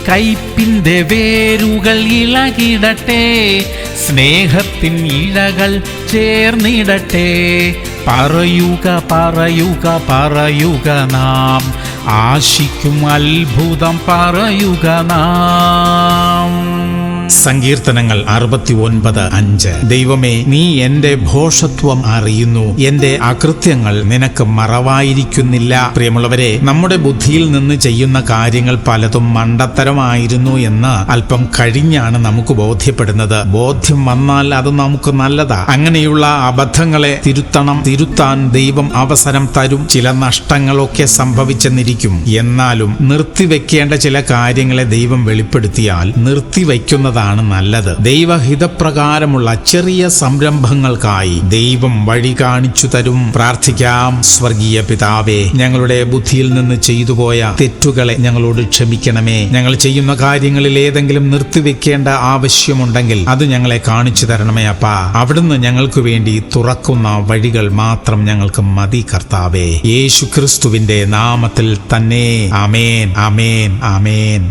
കയ്പിന്റെ വേരുകൾ ഇളകിടട്ടെ, സ്നേഹത്തിൻ ഇഴകൾ ചേർന്നിടട്ടെ. പറയുക പറയുക പറയുക നാം, ആശിക്കും അത്ഭുതം പറയുക നാം. സങ്കീർത്തനങ്ങൾ 69:5. ദൈവമേ, നീ എന്റെ ഭോഷത്വം അറിയുന്നു, എന്റെ അകൃത്യങ്ങൾ നിനക്ക് മറവായിരിക്കുന്നില്ല. പ്രിയമുള്ളവരെ, നമ്മുടെ ബുദ്ധിയിൽ നിന്ന് ചെയ്യുന്ന കാര്യങ്ങൾ പലതും മണ്ടത്തരമായിരുന്നു എന്ന് അല്പം കഴിഞ്ഞാണ് നമുക്ക് ബോധ്യപ്പെടുന്നത്. ബോധ്യം വന്നാൽ അത് നമുക്ക് നല്ലതാ. അങ്ങനെയുള്ള അബദ്ധങ്ങളെ തിരുത്താൻ ദൈവം അവസരം തരും. ചില നഷ്ടങ്ങളൊക്കെ സംഭവിച്ചെന്നിരിക്കും. എന്നാലും നിർത്തിവെക്കേണ്ട ചില കാര്യങ്ങളെ ദൈവം വെളിപ്പെടുത്തിയാൽ നിർത്തിവെക്കുന്നത് നല്ലത്. ദൈവഹിതപ്രകാരമുള്ള ചെറിയ സംരംഭങ്ങൾക്കായി ദൈവം വഴി കാണിച്ചു തരും. പ്രാർത്ഥിക്കാം. സ്വർഗീയ പിതാവേ, ഞങ്ങളുടെ ബുദ്ധിയിൽ നിന്ന് ചെയ്തുപോയ തെറ്റുകളെ ഞങ്ങളോട് ക്ഷമിക്കണമേ. ഞങ്ങൾ ചെയ്യുന്ന കാര്യങ്ങളിൽ ഏതെങ്കിലും നിർത്തിവെക്കേണ്ട ആവശ്യമുണ്ടെങ്കിൽ അത് ഞങ്ങളെ കാണിച്ചു തരണമേ അപ്പാ. അവിടുന്ന് ഞങ്ങൾക്ക് വേണ്ടി തുറക്കുന്ന വഴികൾ മാത്രം ഞങ്ങൾക്ക് മതി കർത്താവേ. യേശു ക്രിസ്തുവിന്റെ നാമത്തിൽ തന്നെ. ആമേൻ, ആമേൻ, ആമേൻ.